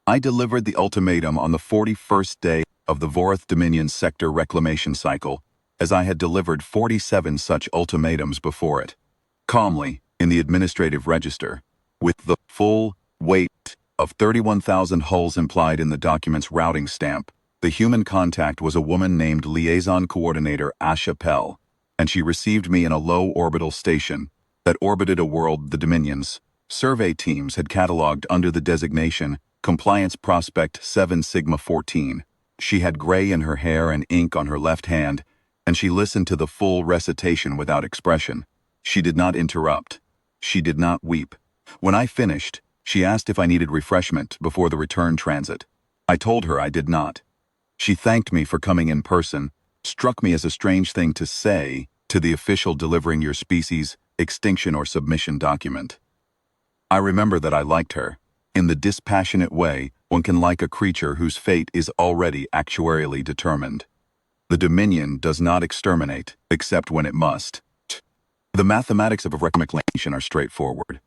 I delivered the ultimatum on the 41st day of the Vorreth Dominion sector reclamation cycle, as I had delivered 47 such ultimatums before it. Calmly, in the administrative register, with the full weight of 31,000 hulls implied in the document's routing stamp, the human contact was a woman named Liaison Coordinator Asha Pell, and she received me in a low orbital station that orbited a world the Dominion's survey teams had catalogued under the designation Compliance Prospect 7 Sigma 14. She had gray in her hair and ink on her left hand, and she listened to the full recitation without expression. She did not interrupt. She did not weep. When I finished, she asked if I needed refreshment before the return transit. I told her I did not. She thanked me for coming in person, struck me as a strange thing to say to the official delivering your species' extinction or submission document. I remember that I liked her. In the dispassionate way one can like a creature whose fate is already actuarially determined. The Dominion does not exterminate, except when it must. The mathematics of reclamation are straightforward.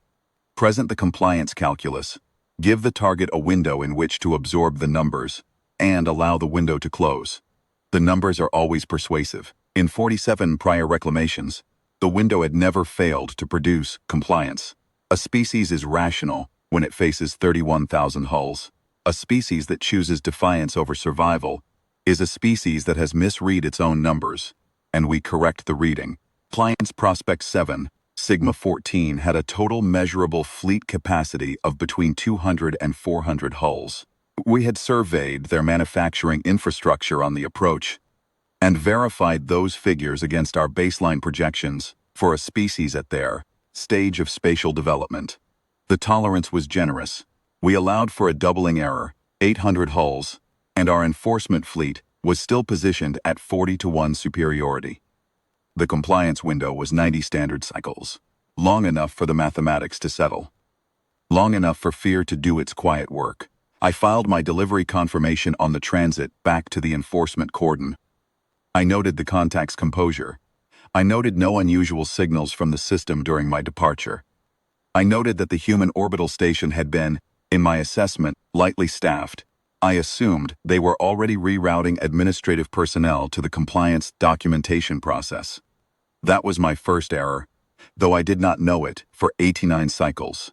Present the compliance calculus, give the target a window in which to absorb the numbers, and allow the window to close. The numbers are always persuasive. In 47 prior reclamations, the window had never failed to produce compliance. A species is rational when it faces 31,000 hulls. A species that chooses defiance over survival is a species that has misread its own numbers, and we correct the reading. Compliance Prospect 7, Sigma 14 had a total measurable fleet capacity of between 200 and 400 hulls. We had surveyed their manufacturing infrastructure on the approach and verified those figures against our baseline projections for a species at their stage of spatial development. The tolerance was generous. We allowed for a doubling error, 800 hulls, and our enforcement fleet was still positioned at 40-to-1 superiority. The compliance window was 90 standard cycles, long enough for the mathematics to settle, long enough for fear to do its quiet work. I filed my delivery confirmation on the transit back to the enforcement cordon. I noted the contact's composure. I noted no unusual signals from the system during my departure. I noted that the human orbital station had been, in my assessment, lightly staffed. I assumed they were already rerouting administrative personnel to the compliance documentation process. That was my first error, though I did not know it for 89 cycles.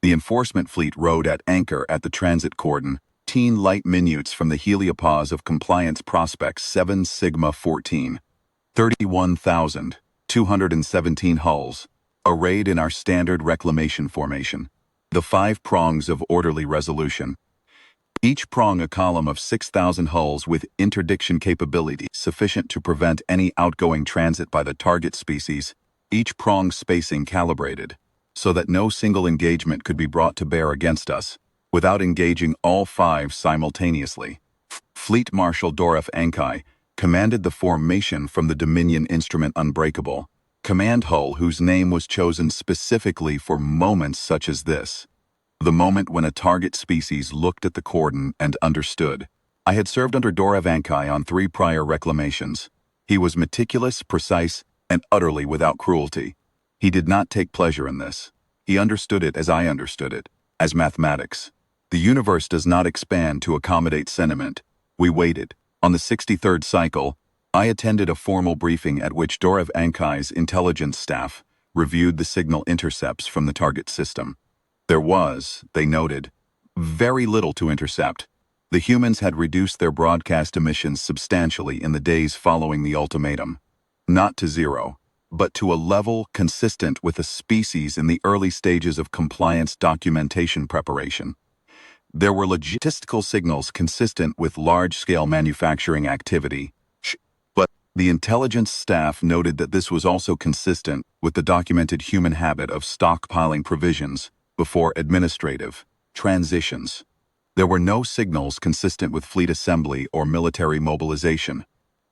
The enforcement fleet rode at anchor at the transit cordon, 10 light minutes from the heliopause of Compliance Prospect 7 Sigma 14. 31,217 hulls, arrayed in our standard reclamation formation. The 5 prongs of orderly resolution. Each prong a column of 6,000 hulls with interdiction capability sufficient to prevent any outgoing transit by the target species, each prong spacing calibrated, so that no single engagement could be brought to bear against us, without engaging all 5 simultaneously. Fleet Marshal Doref Ankai commanded the formation from the Dominion instrument Unbreakable, command hull whose name was chosen specifically for moments such as this. The moment when a target species looked at the cordon and understood. I had served under Doref Ankai on 3 prior reclamations. He was meticulous, precise, and utterly without cruelty. He did not take pleasure in this. He understood it as I understood it, as mathematics. The universe does not expand to accommodate sentiment. We waited. On the 63rd cycle, I attended a formal briefing at which Doref Ankai's intelligence staff reviewed the signal intercepts from the target system. There was, they noted, very little to intercept. The humans had reduced their broadcast emissions substantially in the days following the ultimatum. Not to zero, but to a level consistent with a species in the early stages of compliance documentation preparation. There were logistical signals consistent with large-scale manufacturing activity, but the intelligence staff noted that this was also consistent with the documented human habit of stockpiling provisions before administrative transitions. There were no signals consistent with fleet assembly or military mobilization.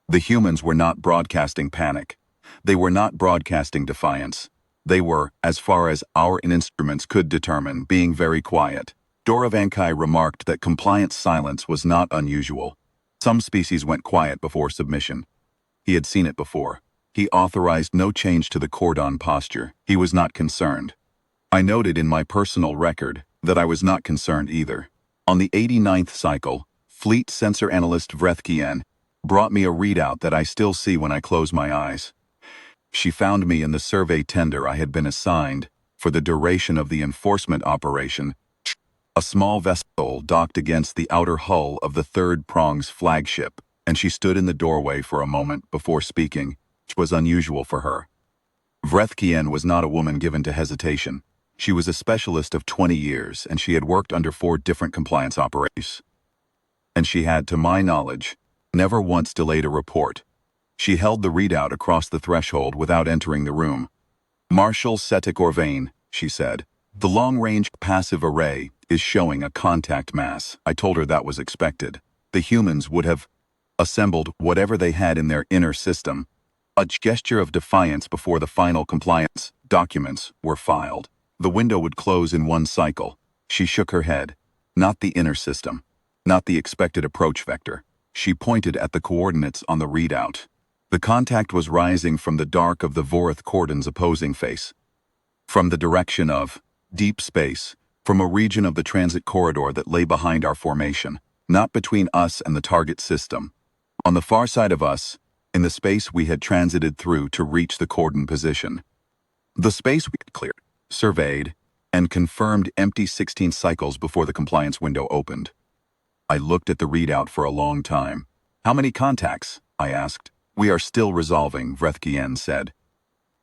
The humans were not broadcasting panic. They were not broadcasting defiance. They were, as far as our instruments could determine, being very quiet. Doref Ankai remarked that compliance silence was not unusual. Some species went quiet before submission. He had seen it before. He authorized no change to the cordon posture. He was not concerned. I noted in my personal record that I was not concerned either. On the 89th cycle, Fleet Sensor Analyst Vorreth brought me a readout that I still see when I close my eyes. She found me in the survey tender I had been assigned for the duration of the enforcement operation, a small vessel docked against the outer hull of the Third Prong's flagship, and she stood in the doorway for a moment before speaking, which was unusual for her. Vorreth was not a woman given to hesitation. She was a specialist of 20 years, and she had worked under 4 different compliance operations. And she had, to my knowledge, never once delayed a report. She held the readout across the threshold without entering the room. "Marshal Setic Orvain," she said. "The long-range passive array is showing a contact mass." I told her that was expected. The humans would have assembled whatever they had in their inner system, a gesture of defiance before the final compliance documents were filed. The window would close in 1 cycle. She shook her head. Not the inner system. Not the expected approach vector. She pointed at the coordinates on the readout. The contact was rising from the dark of the Vorreth cordon's opposing face. From the direction of deep space, from a region of the transit corridor that lay behind our formation, not between us and the target system. On the far side of us, in the space we had transited through to reach the cordon position. The space we had cleared, surveyed, and confirmed empty 16 cycles before the compliance window opened. I looked at the readout for a long time. "How many contacts?" I asked. "We are still resolving," Vorreth said.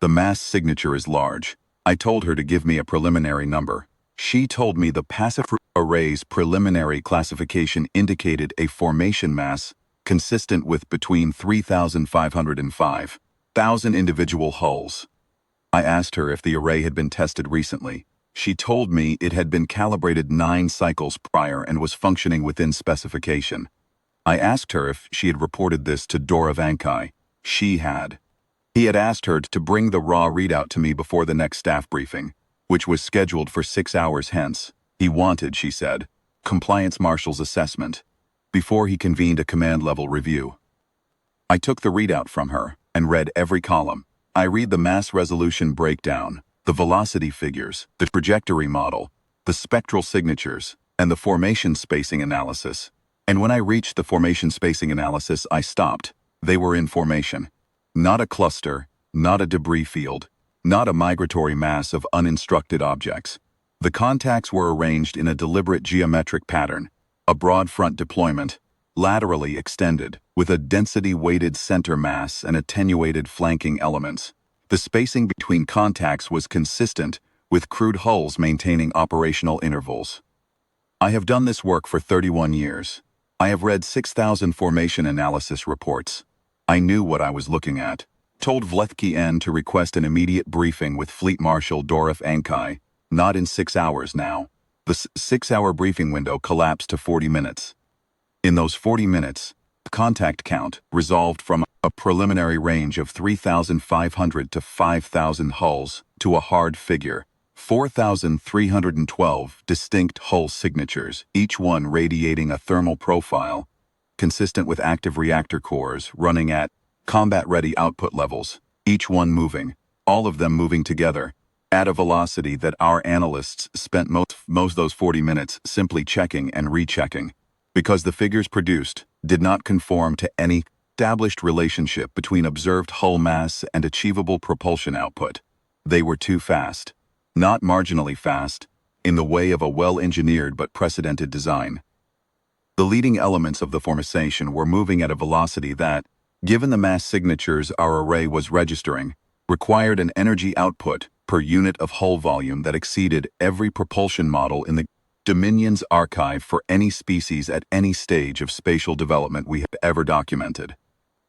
"The mass signature is large." I told her to give me a preliminary number. She told me the passive array's preliminary classification indicated a formation mass consistent with between 3,500 and 5,000 individual hulls. I asked her if the array had been tested recently. She told me it had been calibrated 9 cycles prior and was functioning within specification. I asked her if she had reported this to Vorreth. She had. He had asked her to bring the raw readout to me before the next staff briefing, which was scheduled for 6 hours hence. He wanted, she said, compliance marshal's assessment before he convened a command-level review. I took the readout from her and read every column. I read the mass resolution breakdown, the velocity figures, the trajectory model, the spectral signatures, and the formation spacing analysis. And when I reached the formation spacing analysis, I stopped. They were in formation. Not a cluster, not a debris field, not a migratory mass of uninstructed objects. The contacts were arranged in a deliberate geometric pattern, a broad front deployment, laterally extended, with a density-weighted center mass and attenuated flanking elements. The spacing between contacts was consistent, with crude hulls maintaining operational intervals. I have done this work for 31 years. I have read 6,000 formation analysis reports. I knew what I was looking at. Told Vorreth to request an immediate briefing with Fleet Marshal Vorreth. Not in 6 hours now. The 6-hour briefing window collapsed to 40 minutes. In those 40 minutes, the contact count resolved from a preliminary range of 3,500 to 5,000 hulls to a hard figure, 4,312 distinct hull signatures, each one radiating a thermal profile consistent with active reactor cores running at combat-ready output levels, each one moving, all of them moving together, at a velocity that our analysts spent most those 40 minutes simply checking and rechecking, because the figures produced did not conform to any established relationship between observed hull mass and achievable propulsion output. They were too fast, not marginally fast, in the way of a well-engineered but precedented design. The leading elements of the formation were moving at a velocity that, given the mass signatures our array was registering, required an energy output per unit of hull volume that exceeded every propulsion model in the Dominion's archive for any species at any stage of spatial development we have ever documented.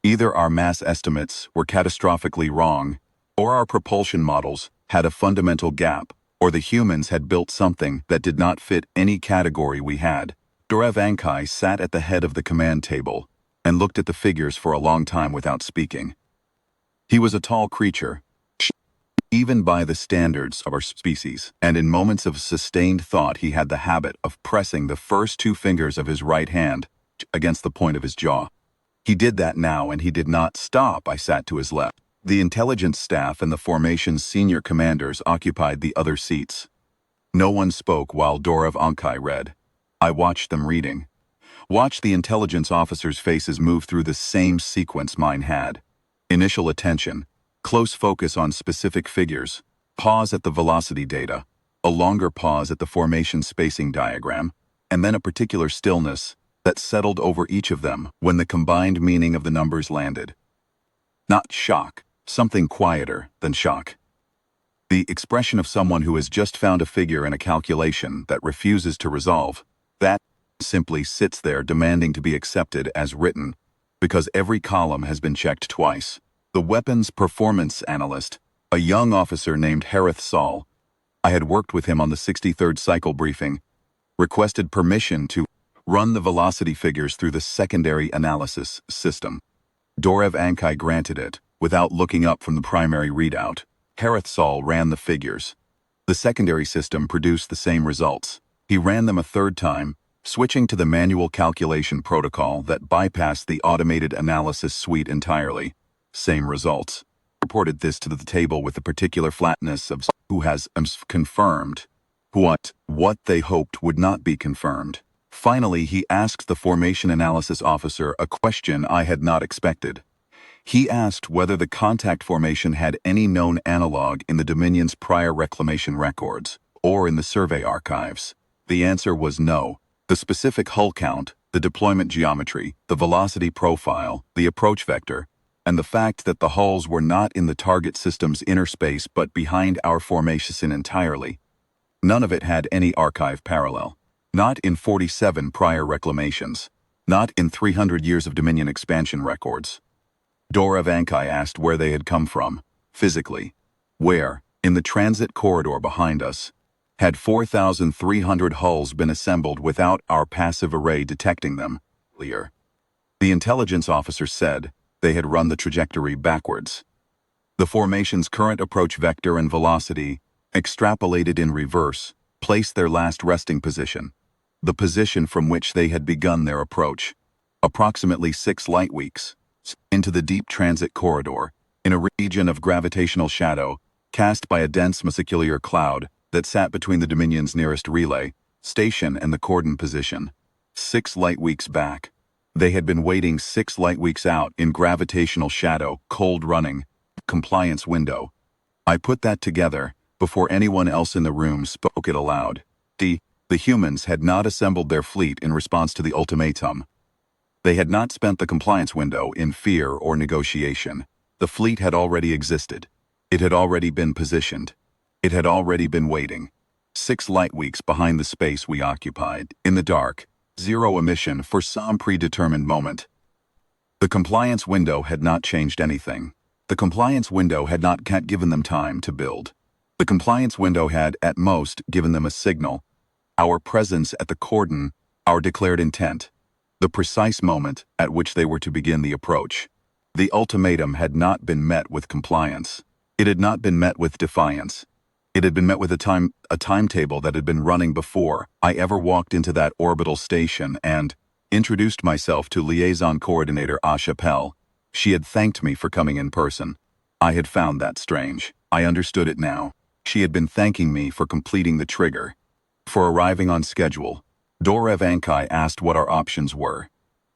Either our mass estimates were catastrophically wrong, or our propulsion models had a fundamental gap, or the humans had built something that did not fit any category we had. Vorreth sat at the head of the command table and looked at the figures for a long time without speaking. He was a tall creature, even by the standards of our species, and in moments of sustained thought he had the habit of pressing the first 2 fingers of his right hand against the point of his jaw. He did that now, and he did not stop. I sat to his left. The intelligence staff and the formation's senior commanders occupied the other seats. No one spoke while Vorreth read. I watched them reading. Watched the intelligence officers' faces move through the same sequence mine had. Initial attention, close focus on specific figures, pause at the velocity data, a longer pause at the formation spacing diagram, and then a particular stillness that settled over each of them when the combined meaning of the numbers landed. Not shock, something quieter than shock. The expression of someone who has just found a figure in a calculation that refuses to resolve. That simply sits there demanding to be accepted as written, because every column has been checked twice. The weapons performance analyst, a young officer named Vorreth Dominion, I had worked with him on the 63rd cycle briefing, requested permission to run the velocity figures through the secondary analysis system. Vorreth Dominion granted it, without looking up from the primary readout. Vorreth Dominion ran the figures. The secondary system produced the same results. He ran them a third time, switching to the manual calculation protocol that bypassed the automated analysis suite entirely. Same results. Reported this to the table with the particular flatness of who has confirmed what they hoped would not be confirmed. Finally, he asked the formation analysis officer a question I had not expected. He asked whether the contact formation had any known analog in the Dominion's prior reclamation records, or in the survey archives. The answer was no. The specific hull count, the deployment geometry, the velocity profile, the approach vector, and the fact that the hulls were not in the target system's inner space but behind our formation entirely. None of it had any archive parallel. Not in 47 prior reclamations. Not in 300 years of Dominion expansion records. Vorreth Dominion asked where they had come from, physically. Where, in the transit corridor behind us, had 4,300 hulls been assembled without our passive array detecting them earlier? The intelligence officer said they had run the trajectory backwards. The formation's current approach vector and velocity, extrapolated in reverse, placed their last resting position, the position from which they had begun their approach, approximately 6 light weeks, into the deep transit corridor, in a region of gravitational shadow, cast by a dense muscular cloud that sat between the Dominion's nearest relay station and the cordon position. 6 light weeks back. They had been waiting 6 light weeks out in gravitational shadow, cold running, compliance window. I put that together before anyone else in the room spoke it aloud. The humans had not assembled their fleet in response to the ultimatum. They had not spent the compliance window in fear or negotiation. The fleet had already existed. It had already been positioned. It had already been waiting. 6 light weeks behind the space we occupied, in the dark, zero emission for some predetermined moment. The compliance window had not changed anything. The compliance window had not given them time to build. The compliance window had, at most, given them a signal. Our presence at the cordon, our declared intent. The precise moment at which they were to begin the approach. The ultimatum had not been met with compliance. It had not been met with defiance. It had been met with a timetable that had been running before I ever walked into that orbital station and introduced myself to liaison coordinator Chapelle. She had thanked me for coming in person. I had found that strange. I understood it now. She had been thanking me for completing the trigger, for arriving on schedule. Vorreth Dominion asked what our options were.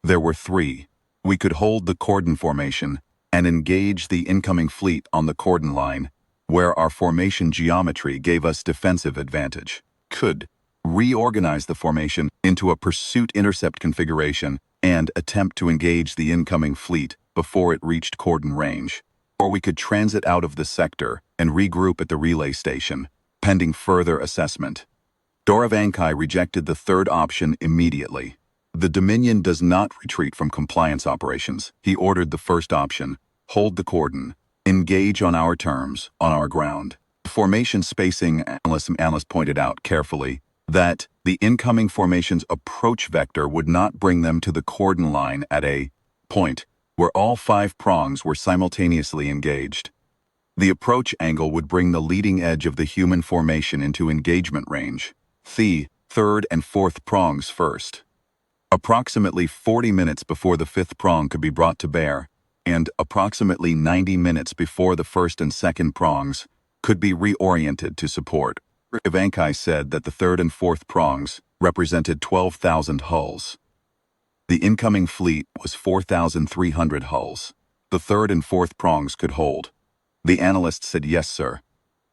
There were 3. We could hold the cordon formation and engage the incoming fleet on the cordon line, where our formation geometry gave us defensive advantage. Could reorganize the formation into a pursuit intercept configuration and attempt to engage the incoming fleet before it reached cordon range. Or we could transit out of the sector and regroup at the relay station, pending further assessment. Vorreth Dominion rejected the third option immediately. The Dominion does not retreat from compliance operations. He ordered the first option, hold the cordon, engage on our terms, on our ground. The formation spacing analyst pointed out carefully that the incoming formation's approach vector would not bring them to the cordon line at a point where all 5 prongs were simultaneously engaged. The approach angle would bring the leading edge of the human formation into engagement range. The third and fourth prongs first. Approximately 40 minutes before the 5th prong could be brought to bear, and approximately 90 minutes before the first and second prongs could be reoriented to support Ivankai said that the third and fourth prongs represented 12,000 hulls. The incoming fleet was 4,300 hulls. The third and fourth prongs could hold. The analyst said, "Yes, sir."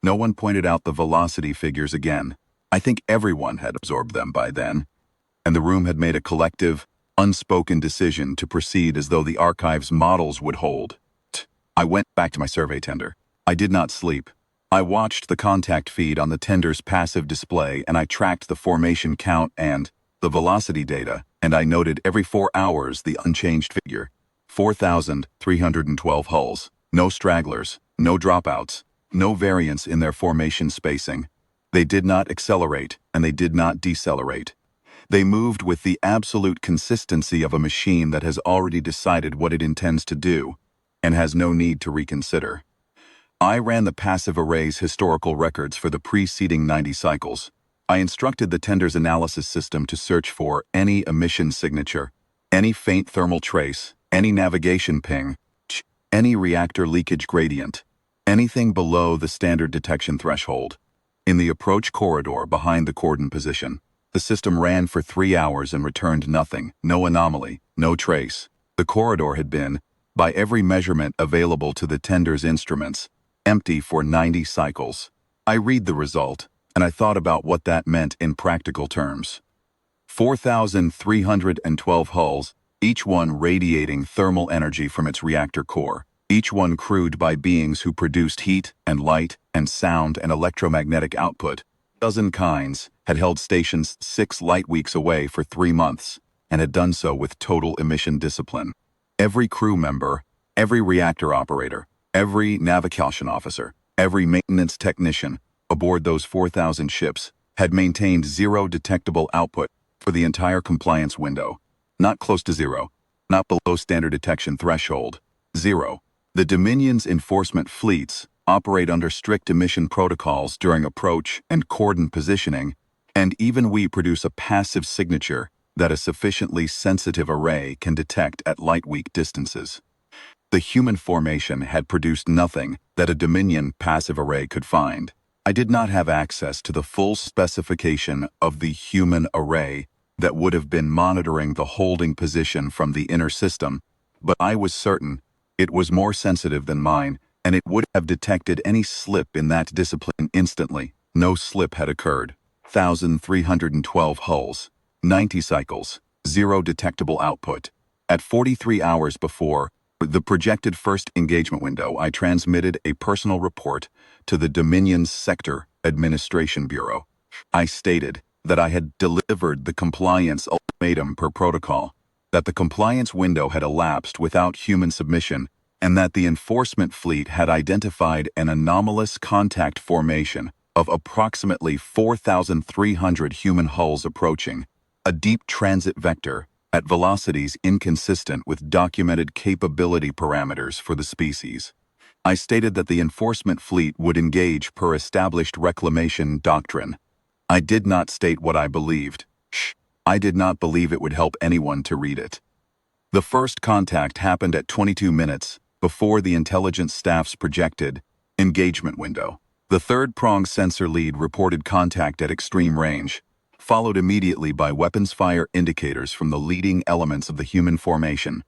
No one pointed out the velocity figures again. I think everyone had absorbed them by then, and the room had made a collective, unspoken decision to proceed as though the archive's models would hold. I went back to my survey tender. I did not sleep. I watched the contact feed on the tender's passive display, and I tracked the formation count and the velocity data, and I noted every 4 hours the unchanged figure. 4,312 hulls. No stragglers, no dropouts, no variance in their formation spacing. They did not accelerate, and they did not decelerate. They moved with the absolute consistency of a machine that has already decided what it intends to do, and has no need to reconsider. I ran the passive array's historical records for the preceding 90 cycles. I instructed the tender's analysis system to search for any emission signature, any faint thermal trace, any navigation ping, any reactor leakage gradient, anything below the standard detection threshold. In the approach corridor behind the cordon position, the system ran for 3 hours and returned nothing, no anomaly, no trace. The corridor had been, by every measurement available to the tender's instruments, empty for 90 cycles. I read the result, and I thought about what that meant in practical terms. 4,312 hulls, each one radiating thermal energy from its reactor core, each one crewed by beings who produced heat and light and sound and electromagnetic output. A dozen kinds had held stations 6 light weeks away for 3 months, and had done so with total emission discipline. Every crew member, every reactor operator, every navigation officer, every maintenance technician aboard those 4,000 ships had maintained zero detectable output for the entire compliance window. Not close to zero, not below standard detection threshold. Zero. The Dominion's enforcement fleets operate under strict emission protocols during approach and cordon positioning, and even we produce a passive signature that a sufficiently sensitive array can detect at light-week distances. The human formation had produced nothing that a Dominion passive array could find. I did not have access to the full specification of the human array that would have been monitoring the holding position from the inner system, but I was certain it was more sensitive than mine, and it would have detected any slip in that discipline instantly. No slip had occurred. 1,312 hulls, 90 cycles, zero detectable output. At 43 hours before the projected first engagement window, I transmitted a personal report to the Dominion's Sector Administration Bureau. I stated that I had delivered the compliance ultimatum per protocol, that the compliance window had elapsed without human submission, and that the enforcement fleet had identified an anomalous contact formation of approximately 4,300 human hulls approaching, a deep transit vector at velocities inconsistent with documented capability parameters for the species. I stated that the enforcement fleet would engage per established reclamation doctrine. I did not state what I believed. I did not believe it would help anyone to read it. The first contact happened at 22 minutes before the intelligence staff's projected engagement window. The third prong sensor lead reported contact at extreme range, followed immediately by weapons fire indicators from the leading elements of the human formation.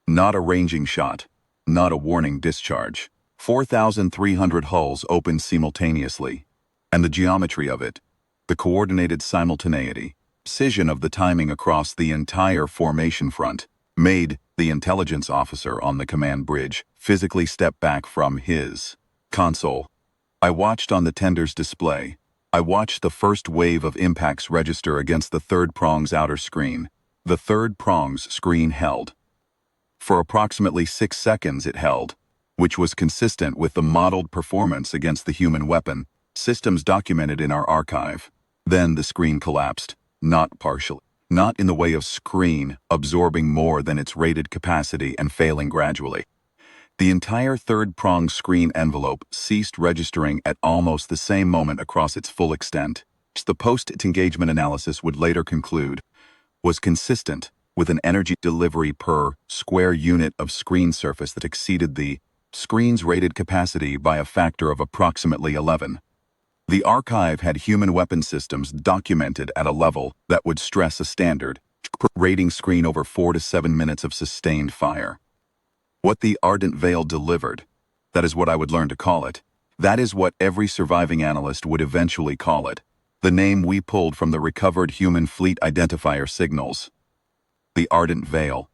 Not a ranging shot, not a warning discharge. 4,300 hulls opened simultaneously, and the geometry of it, the coordinated simultaneity, precision of the timing across the entire formation front, made the intelligence officer on the command bridge physically step back from his console. I watched on the tender's display. I watched the first wave of impacts register against the third prong's outer screen. The third prong's screen held. For approximately 6 seconds it held, which was consistent with the modeled performance against the human weapon, systems documented in our archive. Then the screen collapsed, not partially, not in the way of screen absorbing more than its rated capacity and failing gradually. The entire third-prong screen envelope ceased registering at almost the same moment across its full extent, which the post-engagement analysis would later conclude was consistent with an energy delivery per square unit of screen surface that exceeded the screen's rated capacity by a factor of approximately 11. The archive had human weapon systems documented at a level that would stress a standard rating screen over 4 to 7 minutes of sustained fire. What the Ardent Veil delivered, that is what I would learn to call it. That is what every surviving analyst would eventually call it. The name we pulled from the recovered human fleet identifier signals. The Ardent Veil.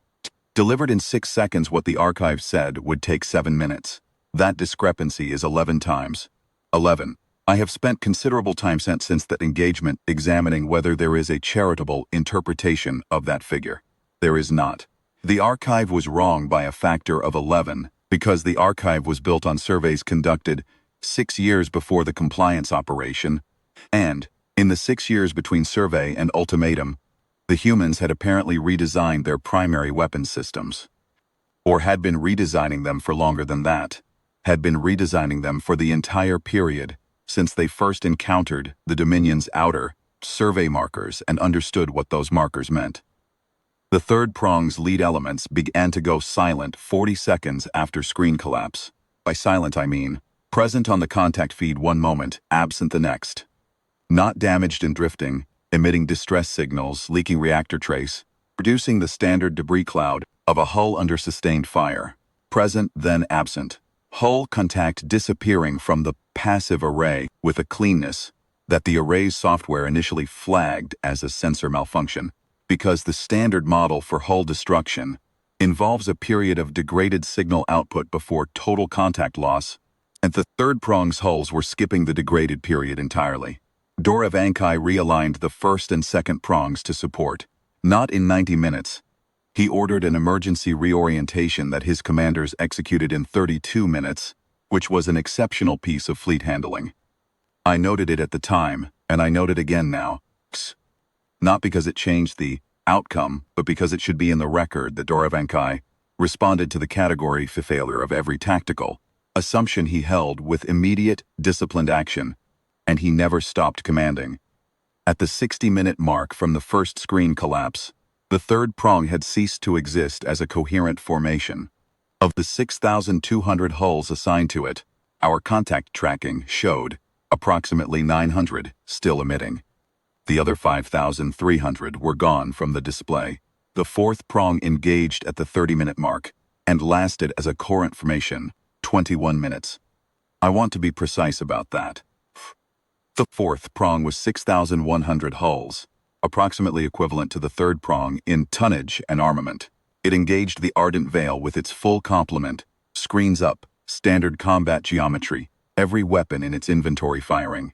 Delivered in 6 seconds what the archive said would take 7 minutes. That discrepancy is 11 times. 11. I have spent considerable time since that engagement examining whether there is a charitable interpretation of that figure. There is not. The archive was wrong by a factor of 11 because the archive was built on surveys conducted 6 years before the compliance operation, and, in the 6 years between survey and ultimatum, the humans had apparently redesigned their primary weapon systems. Or had been redesigning them for longer than that. Had been redesigning them for the entire period since they first encountered the Dominion's outer survey markers and understood what those markers meant. The third prong's lead elements began to go silent 40 seconds after screen collapse. By silent I mean present on the contact feed one moment, absent the next. Not damaged and drifting, emitting distress signals, leaking reactor trace, producing the standard debris cloud of a hull under sustained fire. Present, then absent. Hull contact disappearing from the passive array with a cleanness that the array's software initially flagged as a sensor malfunction, because the standard model for hull destruction involves a period of degraded signal output before total contact loss, and the third prong's hulls were skipping the degraded period entirely. Vorreth realigned the first and second prongs to support, not in 90 minutes. He ordered an emergency reorientation that his commanders executed in 32 minutes, which was an exceptional piece of fleet handling. I noted it at the time, and I note it again now. Not because it changed the outcome, but because it should be in the record that Vorreth responded to the category for failure of every tactical assumption he held with immediate, disciplined action, and he never stopped commanding. At the 60-minute mark from the first screen collapse, the third prong had ceased to exist as a coherent formation. Of the 6,200 hulls assigned to it, our contact tracking showed approximately 900 still emitting. The other 5,300 were gone from the display. The fourth prong engaged at the 30-minute mark and lasted as a coherent formation, 21 minutes. I want to be precise about that. The fourth prong was 6,100 hulls, approximately equivalent to the third prong in tonnage and armament. It engaged the Ardent Veil with its full complement, screens up, standard combat geometry, every weapon in its inventory firing.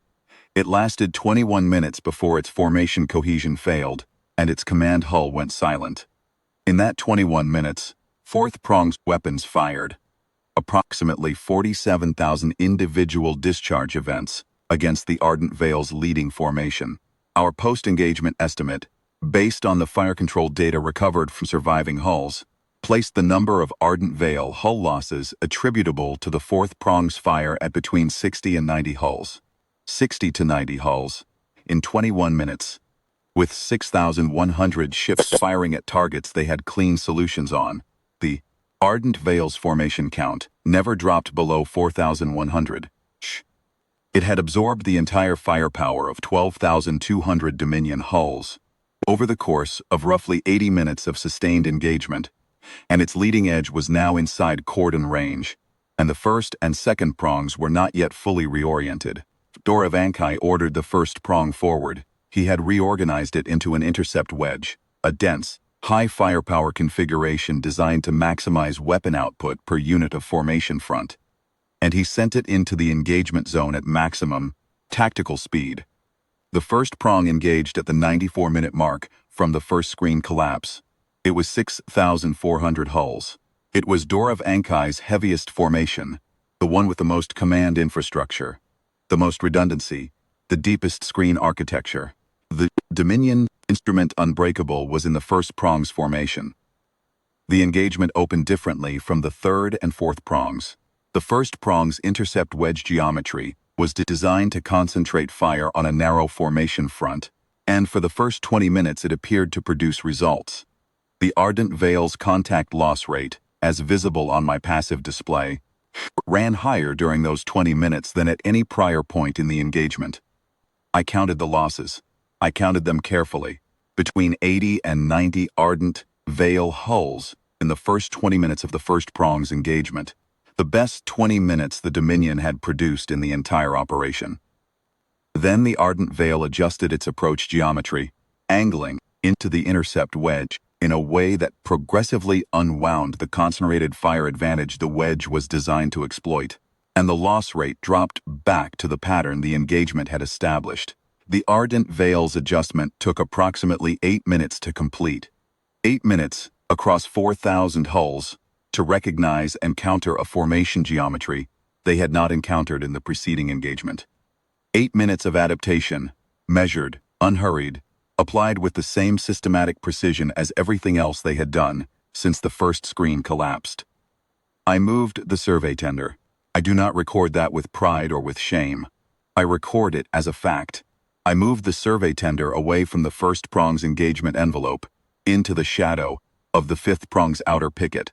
It lasted 21 minutes before its formation cohesion failed, and its command hull went silent. In that 21 minutes, fourth prong's weapons fired approximately 47,000 individual discharge events against the Ardent Veil's leading formation. Our post-engagement estimate, based on the fire control data recovered from surviving hulls, placed the number of Ardent Veil hull losses attributable to the fourth prong's fire at between 60 and 90 hulls. 60 to 90 hulls in 21 minutes. With 6,100 ships firing at targets they had clean solutions on, the Ardent Veil's formation count never dropped below 4,100. It had absorbed the entire firepower of 12,200 Dominion hulls over the course of roughly 80 minutes of sustained engagement, and its leading edge was now inside cordon range, and the first and second prongs were not yet fully reoriented. Vorreth ordered the first prong forward. He had reorganized it into an intercept wedge, a dense, high firepower configuration designed to maximize weapon output per unit of formation front, and he sent it into the engagement zone at maximum tactical speed. The first prong engaged at the 94-minute mark from the first screen collapse. It was 6,400 hulls. It was Vorreth's heaviest formation, the one with the most command infrastructure, the most redundancy, the deepest screen architecture. The Dominion instrument Unbreakable was in the first prong's formation. The engagement opened differently from the third and fourth prongs. The first prong's intercept wedge geometry was designed to concentrate fire on a narrow formation front, and for the first 20 minutes it appeared to produce results. The Ardent Veil's contact loss rate, as visible on my passive display, ran higher during those 20 minutes than at any prior point in the engagement. I counted the losses. I counted them carefully. Between 80 and 90 ardent veil hulls in the first 20 minutes of the first prong's engagement. The best 20 minutes the Dominion had produced in the entire operation. Then the ardent veil adjusted its approach geometry, angling into the intercept wedge in a way that progressively unwound the concentrated fire advantage the wedge was designed to exploit, and the loss rate dropped back to the pattern the engagement had established. The ardent veil's adjustment took approximately 8 minutes to complete. 8 minutes across 4,000 hulls to recognize and counter a formation geometry they had not encountered in the preceding engagement. 8 minutes of adaptation, measured, unhurried, applied with the same systematic precision as everything else they had done since the first screen collapsed. I moved the survey tender. I do not record that with pride or with shame. I record it as a fact. I moved the survey tender away from the first prong's engagement envelope into the shadow of the fifth prong's outer picket,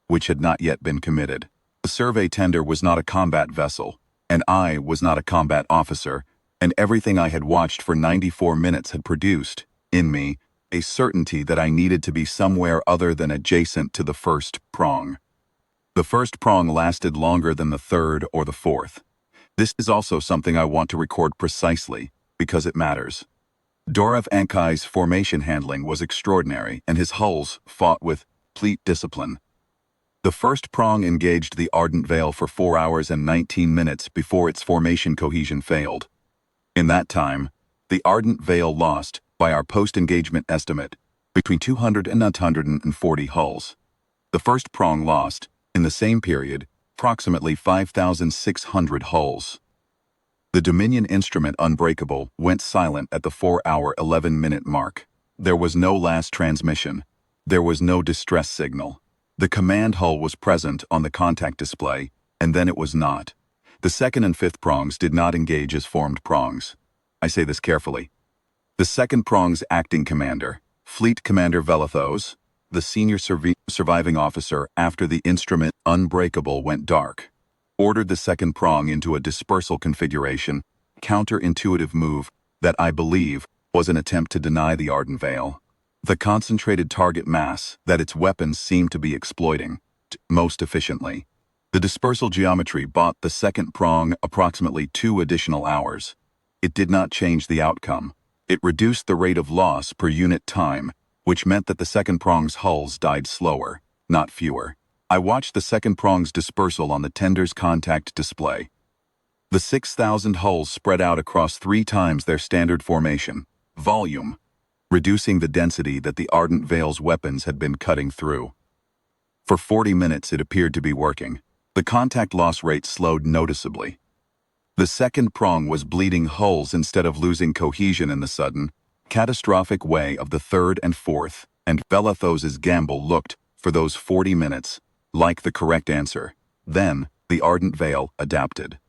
which had not yet been committed. The survey tender was not a combat vessel, and I was not a combat officer, and everything I had watched for 94 minutes had produced, in me, a certainty that I needed to be somewhere other than adjacent to the first prong. The first prong lasted longer than the third or the fourth. This is also something I want to record precisely, because it matters. Vorreth Dominion's formation handling was extraordinary, and his hulls fought with complete discipline. The first prong engaged the ardent veil for 4 hours and 19 minutes before its formation cohesion failed. In that time, the ardent veil lost, by our post-engagement estimate, between 200 and 140 hulls. The first prong lost, in the same period, approximately 5,600 hulls. The Dominion instrument Unbreakable went silent at the 4-hour 11-minute mark. There was no last transmission. There was no distress signal. The command hull was present on the contact display, and then it was not. The second and fifth prongs did not engage as formed prongs. I say this carefully. The second prong's acting commander, Fleet Commander Velethos, the senior surviving officer after the instrument Unbreakable went dark, ordered the second prong into a dispersal configuration, counterintuitive move that I believe was an attempt to deny the ardent veil the concentrated target mass that its weapons seemed to be exploiting most efficiently. The dispersal geometry bought the second prong approximately 2 additional hours. It did not change the outcome. It reduced the rate of loss per unit time, which meant that the second prong's hulls died slower, not fewer. I watched the second prong's dispersal on the tender's contact display. The 6,000 hulls spread out across 3 times their standard formation, volume, reducing the density that the ardent veil's weapons had been cutting through. For 40 minutes it appeared to be working. The contact loss rate slowed noticeably. The second prong was bleeding hulls instead of losing cohesion in the sudden, catastrophic way of the third and fourth, and Velethos's gamble looked, for those 40 minutes, like the correct answer. Then, the ardent veil adapted.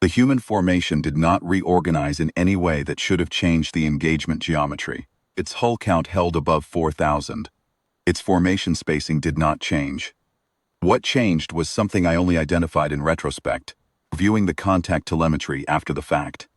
The human formation did not reorganize in any way that should have changed the engagement geometry. Its hull count held above 4,000. Its formation spacing did not change. What changed was something I only identified in retrospect, viewing the contact telemetry after the fact.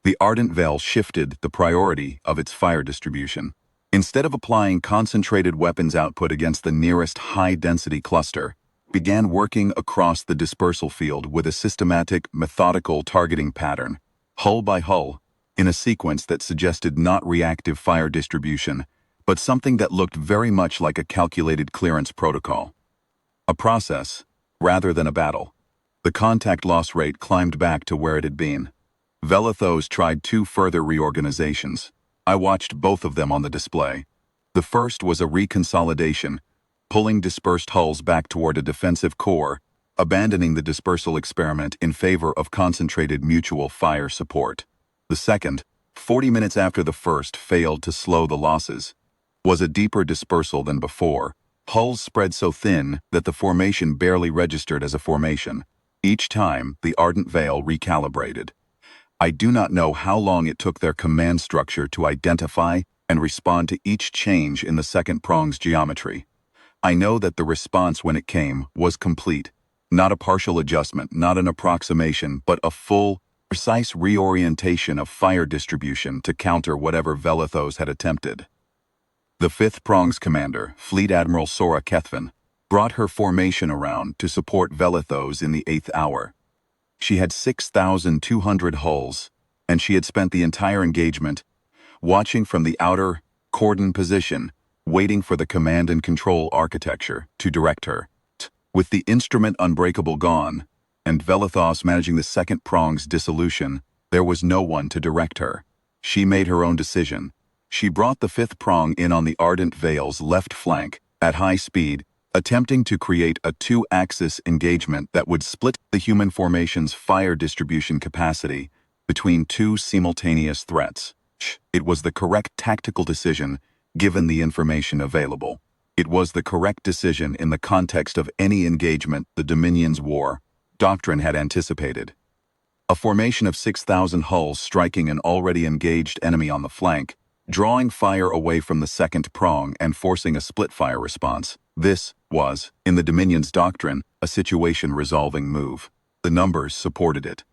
The ardent veil shifted the priority of its fire distribution. Instead of applying concentrated weapons output against the nearest high-density cluster, began working across the dispersal field with a systematic, methodical targeting pattern, hull by hull, in a sequence that suggested not reactive fire distribution, but something that looked very much like a calculated clearance protocol. A process, rather than a battle. The contact loss rate climbed back to where it had been. Velethos tried 2 further reorganizations. I watched both of them on the display. The first was a reconsolidation, pulling dispersed hulls back toward a defensive core, abandoning the dispersal experiment in favor of concentrated mutual fire support. The second, 40 minutes after the first failed to slow the losses, was a deeper dispersal than before. Hulls spread so thin that the formation barely registered as a formation. Each time, the ardent veil recalibrated. I do not know how long it took their command structure to identify and respond to each change in the second prong's geometry. I know that the response when it came was complete. Not a partial adjustment, not an approximation, but a full, precise reorientation of fire distribution to counter whatever Velethos had attempted. The Fifth Prong's commander, Fleet Admiral Sora Kethvin, brought her formation around to support Velethos in the 8th hour. She had 6,200 hulls, and she had spent the entire engagement watching from the outer cordon position, waiting for the command and control architecture to direct her. With the instrument Unbreakable gone, and Velethos managing the second prong's dissolution, there was no one to direct her. She made her own decision. She brought the fifth prong in on the Ardent Veil's left flank, at high speed, attempting to create a two-axis engagement that would split the human formation's fire distribution capacity between two simultaneous threats. It was the correct tactical decision, given the information available. It was the correct decision in the context of any engagement the Dominion's war doctrine had anticipated. A formation of 6,000 hulls striking an already engaged enemy on the flank, drawing fire away from the second prong and forcing a split-fire response. This was, in the Dominion's doctrine, a situation-resolving move. The numbers supported it.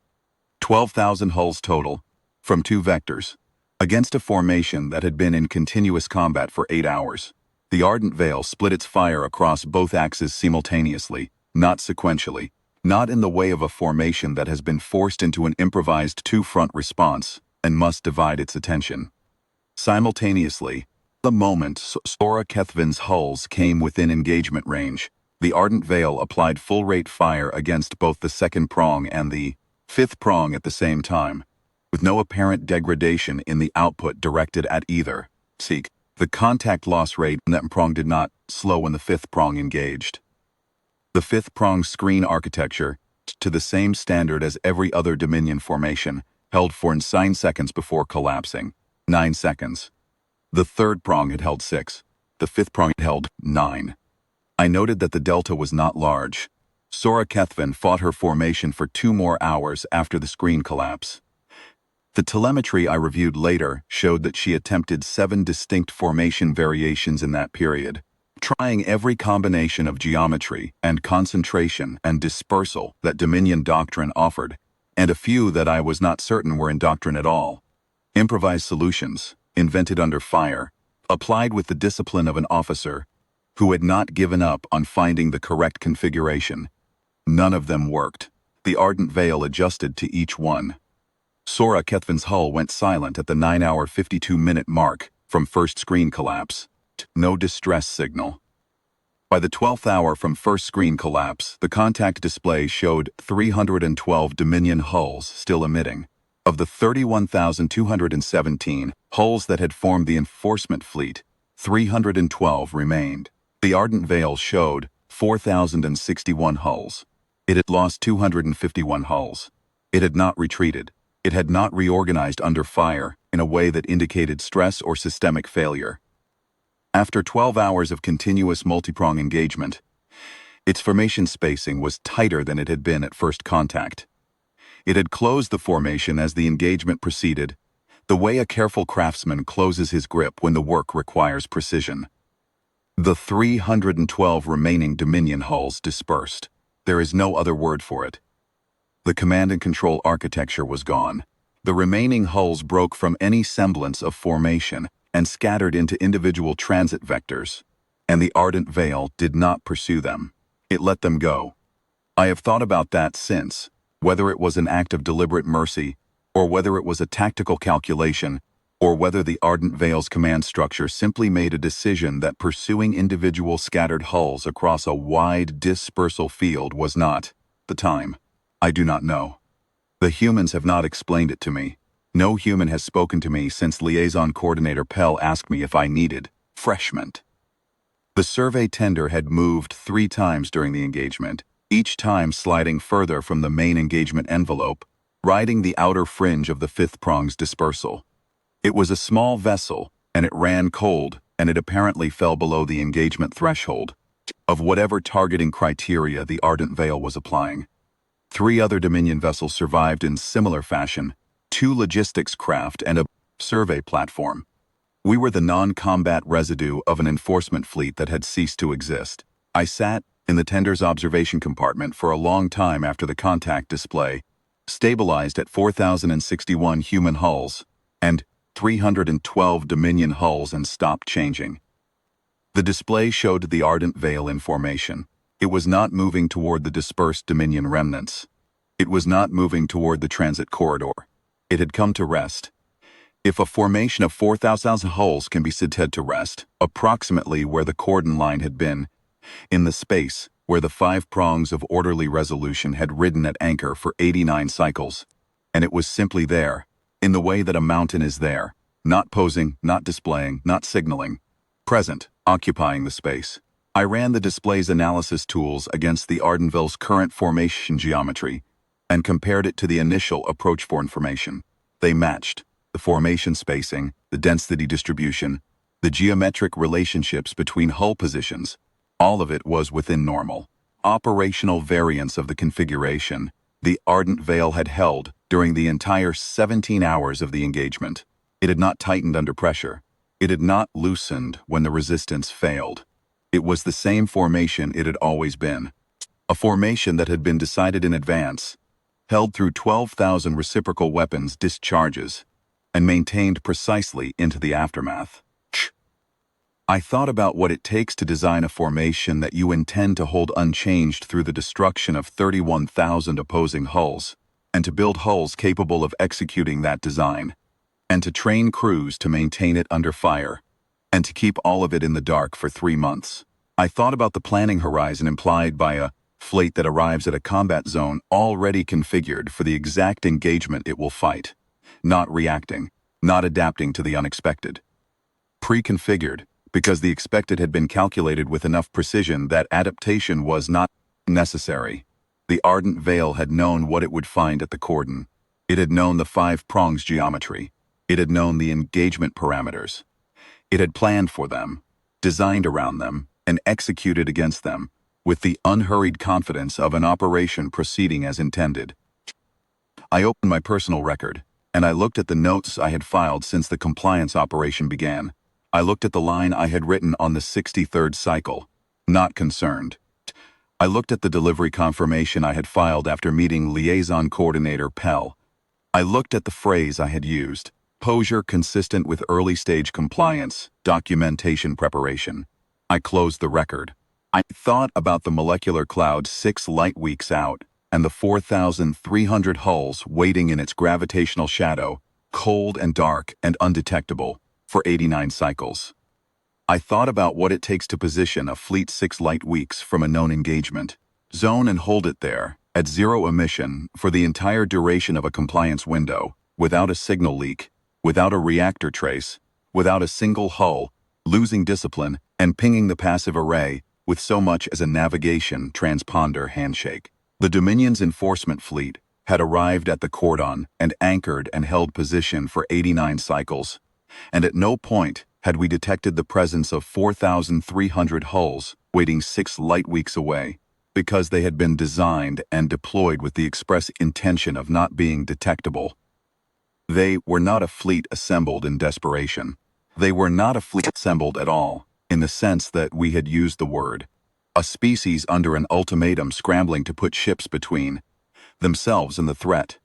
12,000 hulls total, from two vectors, against a formation that had been in continuous combat for 8 hours. The Ardent Veil split its fire across both axes simultaneously, not sequentially, not in the way of a formation that has been forced into an improvised two-front response and must divide its attention. Simultaneously, the moment Sora Kethvin's hulls came within engagement range, the Ardent Veil applied full-rate fire against both the second prong and the fifth prong at the same time, with no apparent degradation in the output directed at either. The contact loss rate in that prong did not slow when the fifth prong engaged. The fifth prong screen architecture, to the same standard as every other Dominion formation, held for 9 seconds before collapsing. 9 seconds. The third prong had held 6. The fifth prong had held 9. I noted that the delta was not large. Sora Kethvin fought her formation for 2 more hours after the screen collapse. The telemetry I reviewed later showed that she attempted 7 distinct formation variations in that period, trying every combination of geometry and concentration and dispersal that Dominion doctrine offered, and a few that I was not certain were in doctrine at all. Improvised solutions, invented under fire, applied with the discipline of an officer who had not given up on finding the correct configuration. None of them worked. The Ardent Veil adjusted to each one. Sora Kethvin's hull went silent at the 9-hour 52-minute mark from first screen collapse. No distress signal. By the 12th hour from first screen collapse, the contact display showed 312 Dominion hulls still emitting. Of the 31,217 hulls that had formed the enforcement fleet, 312 remained. The Ardent Veil showed 4,061 hulls. It had lost 251 hulls. It had not retreated. It had not reorganized under fire in a way that indicated stress or systemic failure. After 12 hours of continuous multiprong engagement, its formation spacing was tighter than it had been at first contact. It had closed the formation as the engagement proceeded, the way a careful craftsman closes his grip when the work requires precision. The 312 remaining Dominion hulls dispersed. There is no other word for it. The command and control architecture was gone. The remaining hulls broke from any semblance of formation and scattered into individual transit vectors, and the Ardent Veil did not pursue them. It let them go. I have thought about that since, whether it was an act of deliberate mercy, or whether it was a tactical calculation, or whether the Ardent Veil's command structure simply made a decision that pursuing individual scattered hulls across a wide dispersal field was not the time. I do not know. The humans have not explained it to me. No human has spoken to me since Liaison Coordinator Pell asked me if I needed refreshment. The survey tender had moved 3 times during the engagement, each time sliding further from the main engagement envelope, riding the outer fringe of the fifth prong's dispersal. It was a small vessel, and it ran cold, and it apparently fell below the engagement threshold of whatever targeting criteria the Ardent Veil was applying. 3 other Dominion vessels survived in similar fashion, 2 logistics craft and a survey platform. We were the non-combat residue of an enforcement fleet that had ceased to exist. I sat, in the tender's observation compartment for a long time after the contact display, stabilized at 4,061 human hulls and 312 Dominion hulls and stopped changing. The display showed the ardent veil in formation. It was not moving toward the dispersed Dominion remnants. It was not moving toward the transit corridor. It had come to rest. If a formation of 4,000 hulls can be said to rest, approximately where the cordon line had been, in the space where the 5 prongs of orderly resolution had ridden at anchor for 89 cycles, and it was simply there, in the way that a mountain is there, not posing, not displaying, not signaling, present, occupying the space. I ran the display's analysis tools against the Ardenville's current formation geometry and compared it to the initial approach formation. They matched. The formation spacing, the density distribution, the geometric relationships between hull positions, all of it was within normal. Operational variance of the configuration, the ardent veil had held during the entire 17 hours of the engagement. It had not tightened under pressure. It had not loosened when the resistance failed. It was the same formation it had always been. A formation that had been decided in advance, held through 12,000 reciprocal weapons discharges, and maintained precisely into the aftermath. I thought about what it takes to design a formation that you intend to hold unchanged through the destruction of 31,000 opposing hulls, and to build hulls capable of executing that design, and to train crews to maintain it under fire, and to keep all of it in the dark for 3 months. I thought about the planning horizon implied by a fleet that arrives at a combat zone already configured for the exact engagement it will fight, not reacting, not adapting to the unexpected. Pre-configured, because the expected had been calculated with enough precision that adaptation was not necessary. The ardent veil had known what it would find at the cordon. It had known the 5 prongs geometry. It had known the engagement parameters. It had planned for them, designed around them, and executed against them, with the unhurried confidence of an operation proceeding as intended. I opened my personal record, and I looked at the notes I had filed since the compliance operation began. I looked at the line I had written on the 63rd cycle, not concerned. I looked at the delivery confirmation I had filed after meeting liaison coordinator Pell. I looked at the phrase I had used, posure consistent with early-stage compliance, documentation preparation. I closed the record. I thought about the molecular cloud 6 light weeks out, and the 4,300 hulls waiting in its gravitational shadow, cold and dark and undetectable, for 89 cycles. I thought about what it takes to position a fleet 6 light weeks from a known engagement, zone and hold it there, at 0 emission, for the entire duration of a compliance window, without a signal leak, without a reactor trace, without a single hull, losing discipline, and pinging the passive array with so much as a navigation transponder handshake. The Dominion's enforcement fleet had arrived at the cordon and anchored and held position for 89 cycles, and at no point had we detected the presence of 4,300 hulls waiting 6 light weeks away, because they had been designed and deployed with the express intention of not being detectable. They were not a fleet assembled in desperation. They were not a fleet assembled at all, in the sense that we had used the word. A species under an ultimatum scrambling to put ships between themselves and the threat.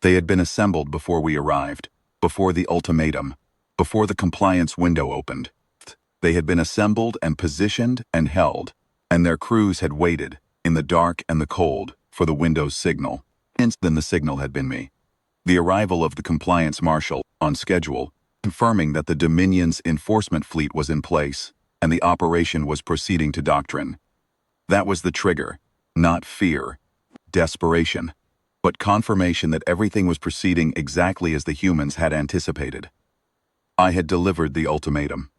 They had been assembled before we arrived, before the ultimatum, before the compliance window opened. They had been assembled and positioned and held, and their crews had waited, in the dark and the cold, for the window's signal. Then the signal had been me. The arrival of the compliance marshal, on schedule, confirming that the Dominion's enforcement fleet was in place, and the operation was proceeding to doctrine. That was the trigger, not fear, desperation, but confirmation that everything was proceeding exactly as the humans had anticipated. I had delivered the ultimatum.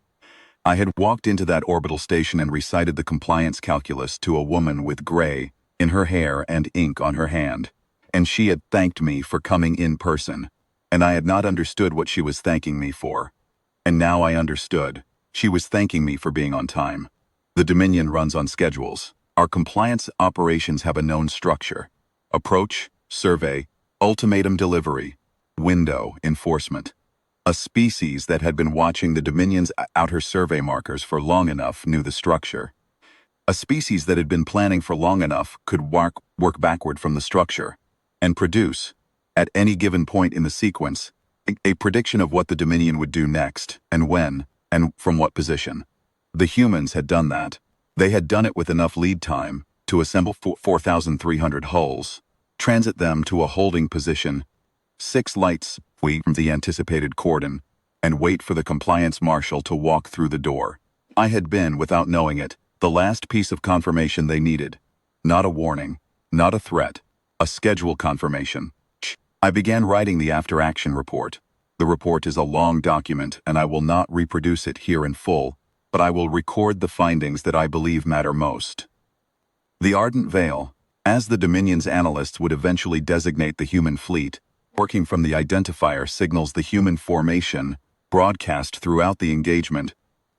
I had walked into that orbital station and recited the compliance calculus to a woman with gray in her hair and ink on her hand, and she had thanked me for coming in person, and I had not understood what she was thanking me for. And now I understood. She was thanking me for being on time. The Dominion runs on schedules. Our compliance operations have a known structure: approach, survey, ultimatum delivery, window, enforcement. A species that had been watching the Dominion's outer survey markers for long enough knew the structure. A species that had been planning for long enough could work backward from the structure and produce, at any given point in the sequence, a prediction of what the Dominion would do next, and when, and from what position. The humans had done that. They had done it with enough lead time to assemble 4,300 hulls, transit them to a holding position, 6 lights from the anticipated cordon, and wait for the compliance marshal to walk through the door. I had been, without knowing it, the last piece of confirmation they needed. Not a warning, not a threat, a schedule confirmation. I began writing the after-action report. The report is a long document, and I will not reproduce it here in full, but I will record the findings that I believe matter most. The Ardent Veil, as the Dominion's analysts would eventually designate the human fleet, working from the identifier signals the human formation, broadcast throughout the engagement,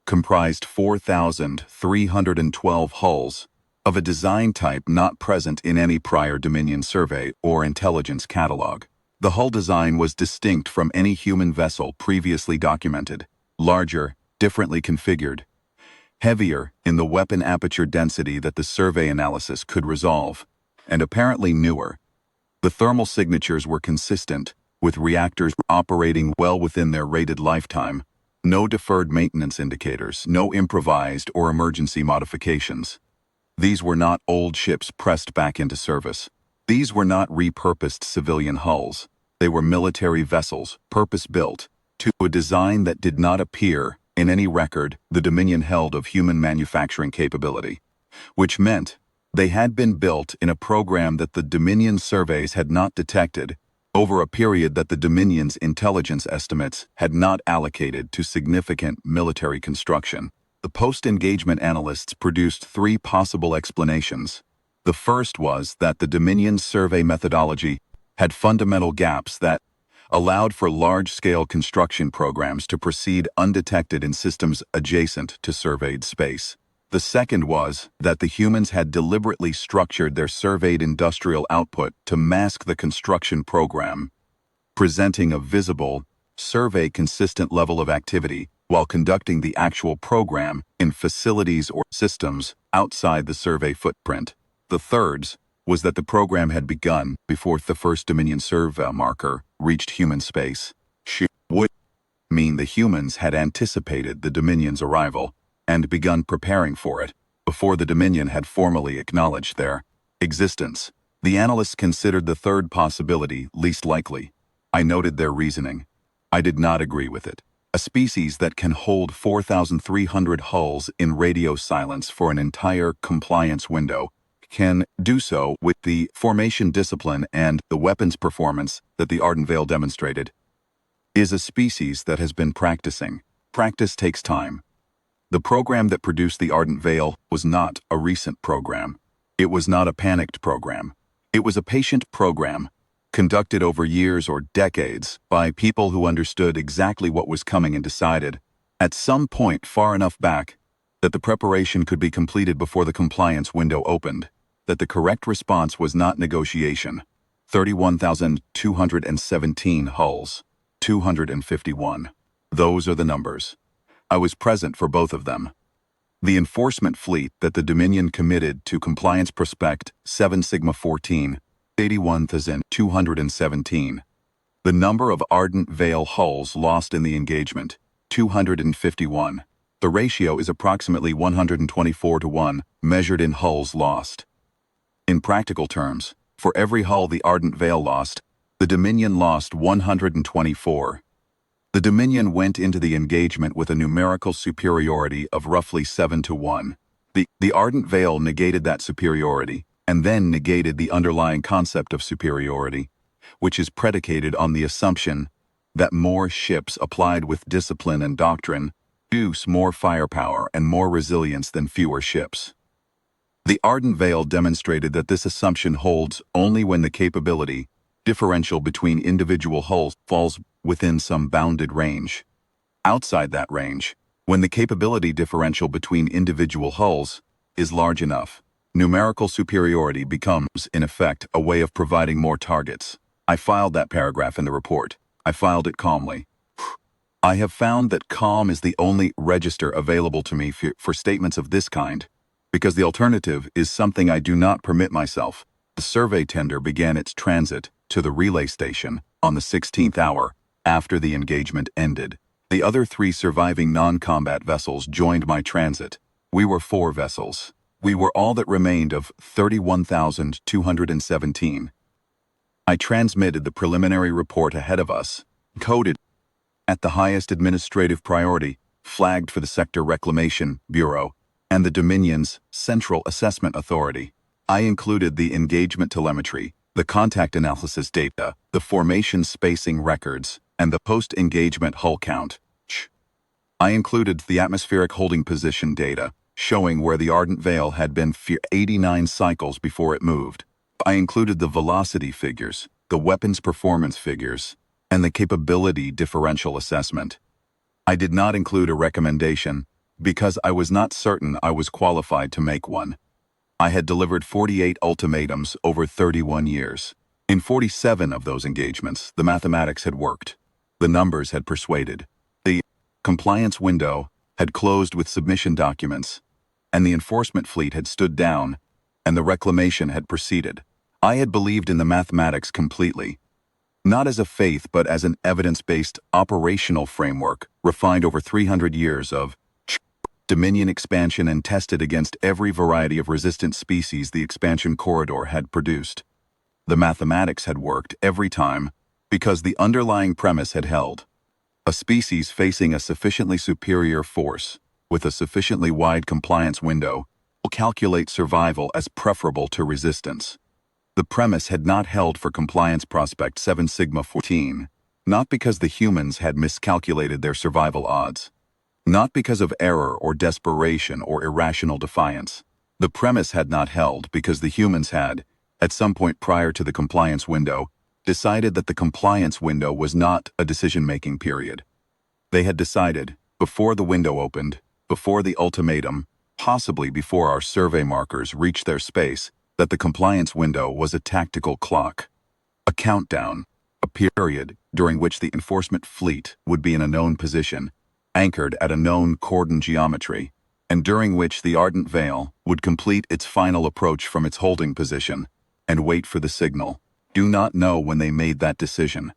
comprised 4,312 hulls, of a design type not present in any prior Dominion survey or intelligence catalog. The hull design was distinct from any human vessel previously documented, larger, differently configured, heavier in the weapon aperture density that the survey analysis could resolve, and apparently newer. The thermal signatures were consistent, with reactors operating well within their rated lifetime, no deferred maintenance indicators, no improvised or emergency modifications. These were not old ships pressed back into service. These were not repurposed civilian hulls. They were military vessels, purpose-built, to a design that did not appear in any record the Dominion held of human manufacturing capability, which meant they had been built in a program that the Dominion surveys had not detected over a period that the Dominion's intelligence estimates had not allocated to significant military construction. The post-engagement analysts produced 3 possible explanations. The first was that the Dominion survey methodology had fundamental gaps that allowed for large-scale construction programs to proceed undetected in systems adjacent to surveyed space. The second was that the humans had deliberately structured their surveyed industrial output to mask the construction program, presenting a visible, survey-consistent level of activity while conducting the actual program in facilities or systems outside the survey footprint. The third was that the program had begun before the first Dominion survey marker reached human space. She would mean the humans had anticipated the Dominion's arrival and begun preparing for it before the Dominion had formally acknowledged their existence. The analysts considered the third possibility least likely. I noted their reasoning. I did not agree with it. A species that can hold 4,300 hulls in radio silence for an entire compliance window can do so with the formation discipline and the weapons performance that the Ardent Veil demonstrated, is a species that has been practicing. Practice takes time. The program that produced the Ardent Veil was not a recent program. It was not a panicked program. It was a patient program, conducted over years or decades by people who understood exactly what was coming and decided, at some point far enough back, that the preparation could be completed before the compliance window opened, that the correct response was not negotiation. 31,217 hulls. 251. Those are the numbers. I was present for both of them. The enforcement fleet that the Dominion committed to Compliance Prospect 7 Sigma 14, 81,217. The number of Ardent Veil hulls lost in the engagement, 251. The ratio is approximately 124 to 1, measured in hulls lost. In practical terms, for every hull the Ardent Veil lost, the Dominion lost 124. The Dominion went into the engagement with a numerical superiority of roughly 7 to 1. The Ardent Veil negated that superiority, and then negated the underlying concept of superiority, which is predicated on the assumption that more ships applied with discipline and doctrine produce more firepower and more resilience than fewer ships. The Ardent Veil demonstrated that this assumption holds only when the capability differential between individual hulls falls within some bounded range. Outside that range, when the capability differential between individual hulls is large enough, numerical superiority becomes, in effect, a way of providing more targets. I filed that paragraph in the report. I filed it calmly. I have found that calm is the only register available to me for statements of this kind. Because the alternative is something I do not permit myself. The survey tender began its transit to the relay station on the 16th hour after the engagement ended. The other 3 surviving non-combat vessels joined my transit. We were 4 vessels. We were all that remained of 31,217. I transmitted the preliminary report ahead of us, coded at the highest administrative priority, flagged for the Sector Reclamation Bureau and the Dominion's Central Assessment Authority. I included the engagement telemetry, the contact analysis data, the formation spacing records, and the post-engagement hull count. I included the atmospheric holding position data, showing where the ardent veil had been for 89 cycles before it moved. I included the velocity figures, the weapons performance figures, and the capability differential assessment. I did not include a recommendation because I was not certain I was qualified to make one. I had delivered 48 ultimatums over 31 years. In 47 of those engagements, the mathematics had worked. The numbers had persuaded. The compliance window had closed with submission documents, and the enforcement fleet had stood down, and the reclamation had proceeded. I had believed in the mathematics completely, not as a faith but as an evidence-based operational framework refined over 300 years of Dominion expansion and tested against every variety of resistant species the expansion corridor had produced. The mathematics had worked every time because the underlying premise had held. A species facing a sufficiently superior force with a sufficiently wide compliance window will calculate survival as preferable to resistance. The premise had not held for compliance prospect 7 Sigma 14, not because the humans had miscalculated their survival odds, not because of error or desperation or irrational defiance. The premise had not held because the humans had, at some point prior to the compliance window, decided that the compliance window was not a decision-making period. They had decided, before the window opened, before the ultimatum, possibly before our survey markers reached their space, that the compliance window was a tactical clock, a countdown, a period during which the enforcement fleet would be in a known position, anchored at a known cordon geometry, and during which the ardent veil would complete its final approach from its holding position and wait for the signal. Do not know when they made that decision.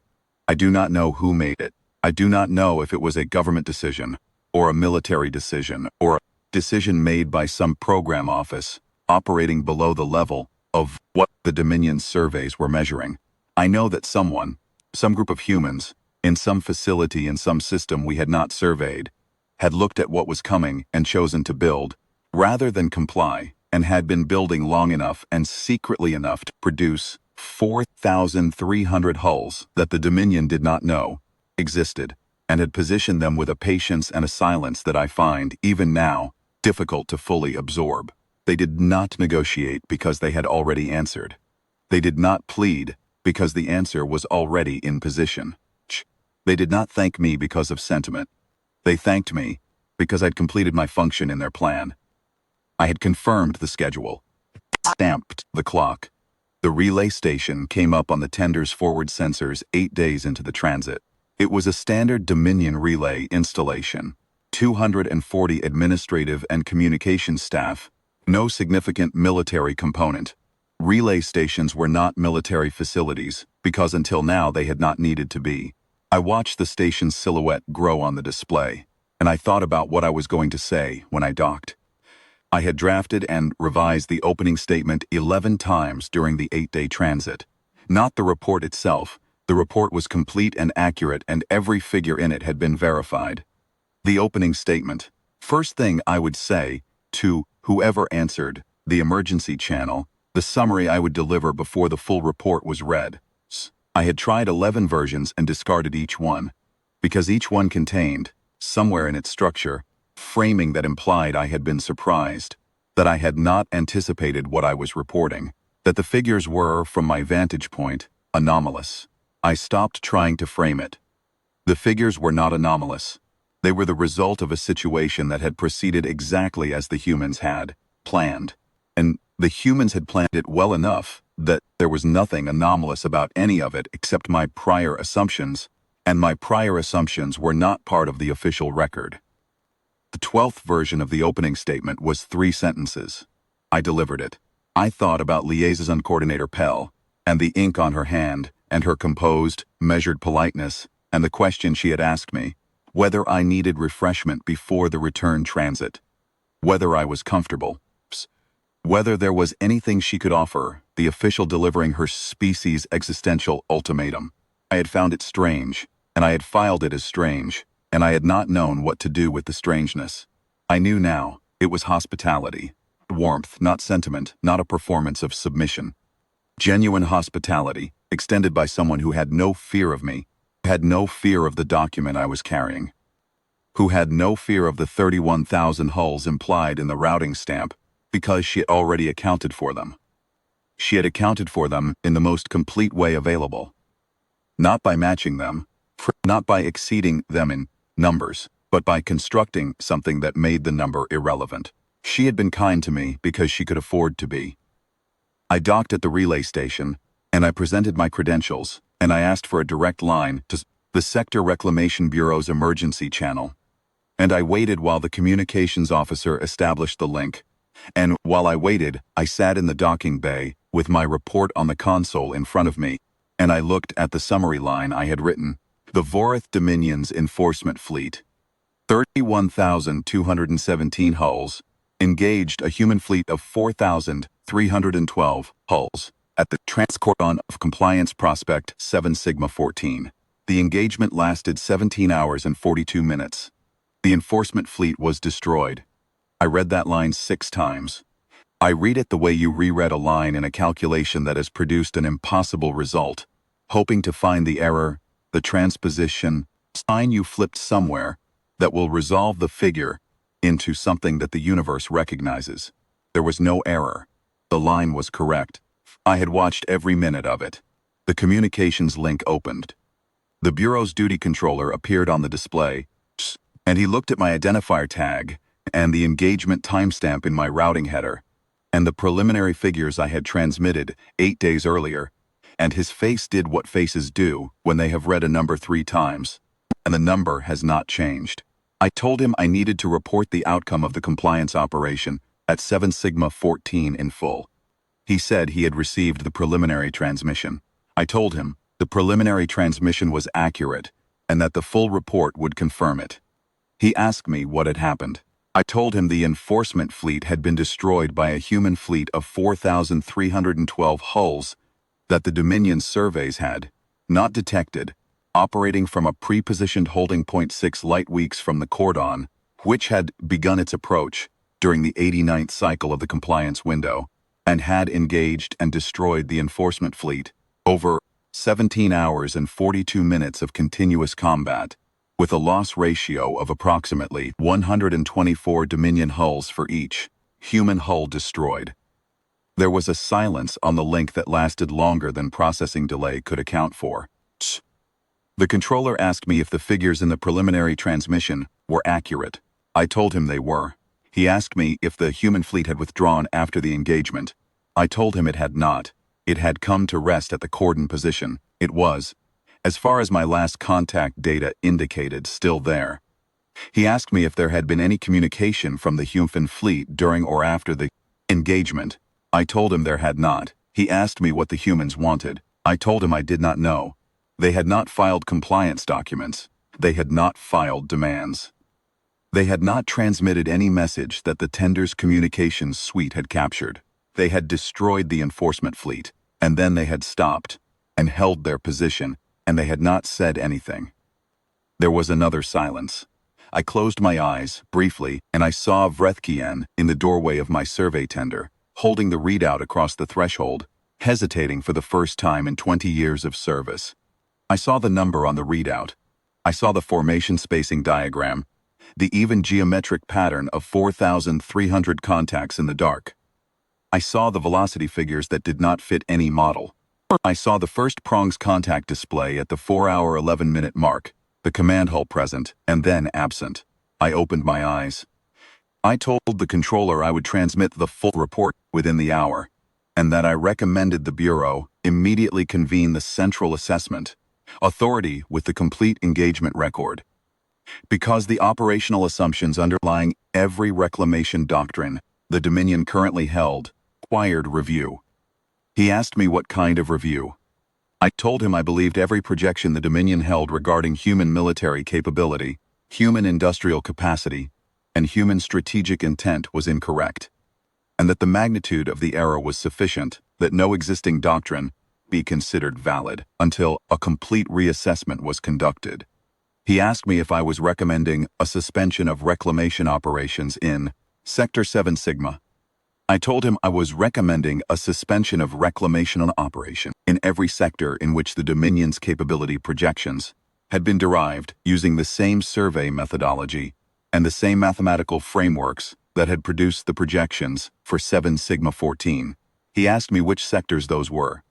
I do not know who made it. I do not know if it was a government decision, or a military decision, or a decision made by some program office operating below the level of what the Dominion surveys were measuring. I know that someone, some group of humans, in some facility in some system we had not surveyed, had looked at what was coming and chosen to build, rather than comply, and had been building long enough and secretly enough to produce 4,300 hulls that the Dominion did not know existed, and had positioned them with a patience and a silence that I find, even now, difficult to fully absorb. They did not negotiate because they had already answered. They did not plead because the answer was already in position. They did not thank me because of sentiment. They thanked me because I'd completed my function in their plan. I had confirmed the schedule, stamped the clock. The relay station came up on the tender's forward sensors 8 days into the transit. It was a standard Dominion relay installation. 240 administrative and communication staff, no significant military component. Relay stations were not military facilities because until now they had not needed to be. I watched the station's silhouette grow on the display, and I thought about what I was going to say when I docked. I had drafted and revised the opening statement 11 times during the 8-day transit. Not the report itself. The report was complete and accurate, and every figure in it had been verified. The opening statement. First thing I would say to whoever answered the emergency channel, the summary I would deliver before the full report was read. I had tried 11 versions and discarded each one, because each one contained, somewhere in its structure, framing that implied I had been surprised, that I had not anticipated what I was reporting, that the figures were, from my vantage point, anomalous. I stopped trying to frame it. The figures were not anomalous. They were the result of a situation that had proceeded exactly as the humans had planned. And the humans had planned it well enough that there was nothing anomalous about any of it except my prior assumptions, and my prior assumptions were not part of the official record. The 12th version of the opening statement was 3 sentences. I delivered it. I thought about liaison coordinator Pell, and the ink on her hand, and her composed, measured politeness, and the question she had asked me, whether I needed refreshment before the return transit, whether I was comfortable, whether there was anything she could offer, the official delivering her species' existential ultimatum. I had found it strange, and I had filed it as strange, and I had not known what to do with the strangeness. I knew now, it was hospitality. Warmth, not sentiment, not a performance of submission. Genuine hospitality, extended by someone who had no fear of me, had no fear of the document I was carrying, who had no fear of the 31,000 hulls implied in the routing stamp, because she had already accounted for them. She had accounted for them in the most complete way available. Not by matching them, not by exceeding them in numbers, but by constructing something that made the number irrelevant. She had been kind to me because she could afford to be. I docked at the relay station, and I presented my credentials, and I asked for a direct line to the Sector Reclamation Bureau's emergency channel. And I waited while the communications officer established the link. And while I waited, I sat in the docking bay, with my report on the console in front of me, and I looked at the summary line I had written. The Vorreth Dominion's enforcement fleet, 31,217 hulls, engaged a human fleet of 4,312 hulls at the Cordon of Compliance Prospect 7 Sigma 14. The engagement lasted 17 hours and 42 minutes. The enforcement fleet was destroyed. I read that line 6 times. I read it the way you reread a line in a calculation that has produced an impossible result, hoping to find the error, the transposition, sign you flipped somewhere that will resolve the figure into something that the universe recognizes. There was no error. The line was correct. I had watched every minute of it. The communications link opened. The Bureau's duty controller appeared on the display, and he looked at my identifier tag and the engagement timestamp in my routing header, and the preliminary figures I had transmitted 8 days earlier, and his face did what faces do when they have read a number 3 times, and the number has not changed. I told him I needed to report the outcome of the compliance operation at 7 Sigma 14 in full. He said he had received the preliminary transmission. I told him the preliminary transmission was accurate and that the full report would confirm it. He asked me what had happened. I told him the enforcement fleet had been destroyed by a human fleet of 4,312 hulls that the Dominion surveys had not detected, operating from a pre-positioned holding point 6 light weeks from the cordon, which had begun its approach during the 89th cycle of the compliance window, and had engaged and destroyed the enforcement fleet over 17 hours and 42 minutes of continuous combat, with a loss ratio of approximately 124 Dominion hulls for each human hull destroyed. There was a silence on the link that lasted longer than processing delay could account for. The controller asked me if the figures in the preliminary transmission were accurate. I told him they were. He asked me if the human fleet had withdrawn after the engagement. I told him it had not. It had come to rest at the cordon position. It was, as far as my last contact data indicated, still there. He asked me if there had been any communication from the human fleet during or after the engagement. I told him there had not. He asked me what the humans wanted. I told him I did not know. They had not filed compliance documents. They had not filed demands. They had not transmitted any message that the tender's communications suite had captured. They had destroyed the enforcement fleet, and then they had stopped and held their position, and they had not said anything. There was another silence. I closed my eyes, briefly, and I saw Vorreth in the doorway of my survey tender, holding the readout across the threshold, hesitating for the first time in 20 years of service. I saw the number on the readout. I saw the formation spacing diagram, the even geometric pattern of 4,300 contacts in the dark. I saw the velocity figures that did not fit any model. I saw the first prongs contact display at the 4-hour 11-minute mark, the command hull present, and then absent. I opened my eyes. I told the controller I would transmit the full report within the hour, and that I recommended the Bureau immediately convene the Central Assessment Authority with the complete engagement record. Because the operational assumptions underlying every reclamation doctrine the Dominion currently held required review. He asked me what kind of review. I told him I believed every projection the Dominion held regarding human military capability, human industrial capacity, and human strategic intent was incorrect, and that the magnitude of the error was sufficient that no existing doctrine be considered valid until a complete reassessment was conducted. He asked me if I was recommending a suspension of reclamation operations in Sector 7 Sigma. I told him I was recommending a suspension of reclamation operation in every sector in which the Dominion's capability projections had been derived using the same survey methodology and the same mathematical frameworks that had produced the projections for 7 Sigma 14. He asked me which sectors those were.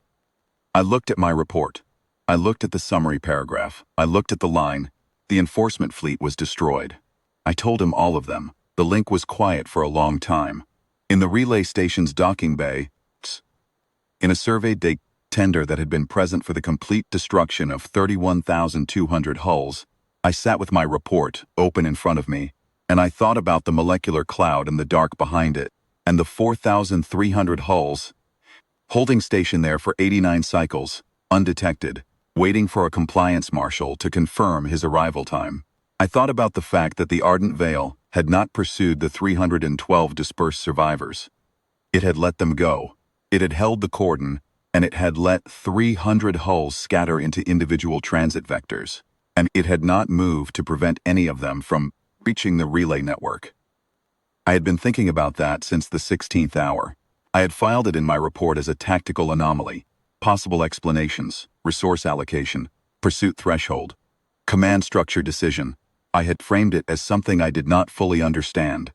I looked at my report. I looked at the summary paragraph. I looked at the line, "The enforcement fleet was destroyed." I told him all of them. The link was quiet for a long time. In the relay station's docking bay, in a survey tender that had been present for the complete destruction of 31,200 hulls, I sat with my report open in front of me, and I thought about the molecular cloud in the dark behind it, and the 4,300 hulls holding station there for 89 cycles, undetected, waiting for a compliance marshal to confirm his arrival time. I thought about the fact that the Ardent Veil had not pursued the 312 dispersed survivors. It had let them go. It had held the cordon, and it had let 300 hulls scatter into individual transit vectors, and it had not moved to prevent any of them from reaching the relay network. I had been thinking about that since the 16th hour. I had filed it in my report as a tactical anomaly, possible explanations, resource allocation, pursuit threshold, command structure decision. I had framed it as something I did not fully understand.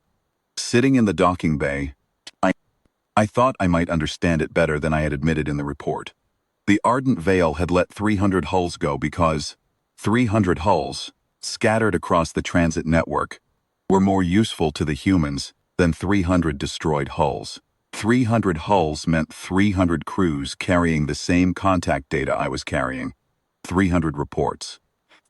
Sitting in the docking bay, I thought I might understand it better than I had admitted in the report. The Ardent Veil had let 300 hulls go because 300 hulls, scattered across the transit network, were more useful to the humans than 300 destroyed hulls. 300 hulls meant 300 crews carrying the same contact data I was carrying. 300 reports.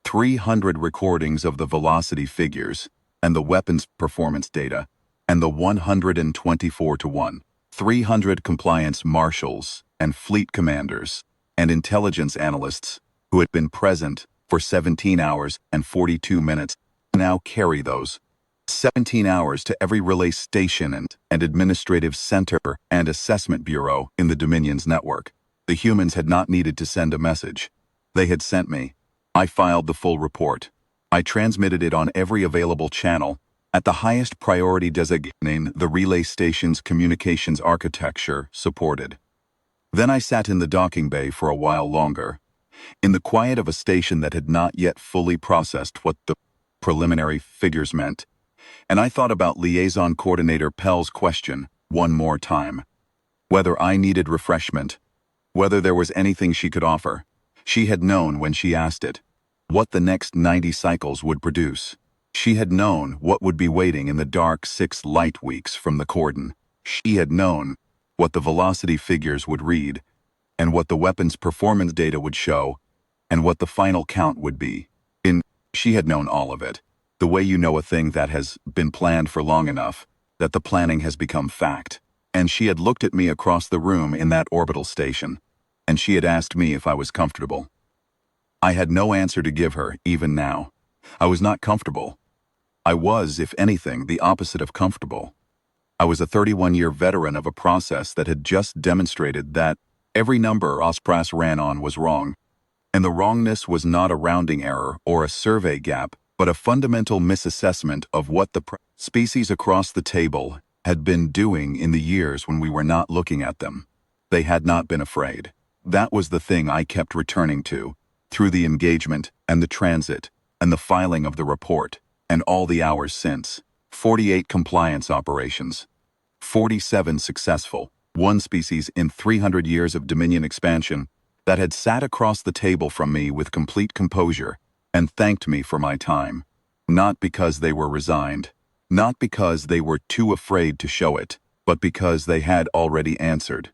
300 recordings of the velocity figures and the weapons performance data, and the 124-to-1. 300 compliance marshals and fleet commanders and intelligence analysts who had been present for 17 hours and 42 minutes now carry those 17 hours to every relay station and administrative center and assessment bureau in the Dominion's network. The humans had not needed to send a message. They had sent me. I filed the full report. I transmitted it on every available channel at the highest priority designating the relay station's communications architecture supported. Then I sat in the docking bay for a while longer, in the quiet of a station that had not yet fully processed what the preliminary figures meant, and I thought about Liaison Coordinator Pell's question one more time. Whether I needed refreshment, whether there was anything she could offer. She had known when she asked it, what the next 90 cycles would produce. She had known what would be waiting in the dark 6 light weeks from the cordon. She had known what the velocity figures would read, and what the weapons performance data would show, and what the final count would be. She had known all of it, the way you know a thing that has been planned for long enough, that the planning has become fact. And she had looked at me across the room in that orbital station, and she had asked me if I was comfortable. I had no answer to give her, even now. I was not comfortable. I was, if anything, the opposite of comfortable. I was a 31-year veteran of a process that had just demonstrated that every number Ospras ran on was wrong. And the wrongness was not a rounding error or a survey gap, but a fundamental misassessment of what the species across the table had been doing in the years when we were not looking at them. They had not been afraid. That was the thing I kept returning to, through the engagement and the transit and the filing of the report, and all the hours since. 48 compliance operations. 47 successful, one species in 300 years of Dominion expansion that had sat across the table from me with complete composure and thanked me for my time. Not because they were resigned, not because they were too afraid to show it, but because they had already answered.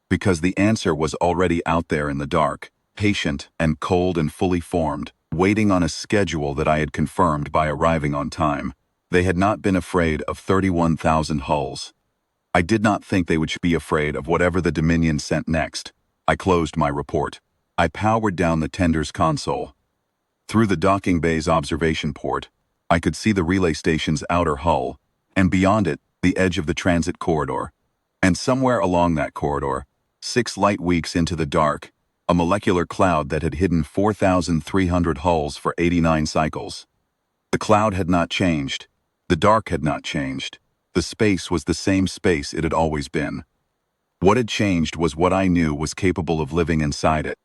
Because the answer was already out there in the dark, patient and cold and fully formed, waiting on a schedule that I had confirmed by arriving on time. They had not been afraid of 31,000 hulls. I did not think they would be afraid of whatever the Dominion sent next. I closed my report. I powered down the tender's console. Through the docking bay's observation port, I could see the relay station's outer hull, and beyond it, the edge of the transit corridor. And somewhere along that corridor, 6 light weeks into the dark, a molecular cloud that had hidden 4,300 hulls for 89 cycles. The cloud had not changed. The dark had not changed. The space was the same space it had always been. What had changed was what I knew was capable of living inside it.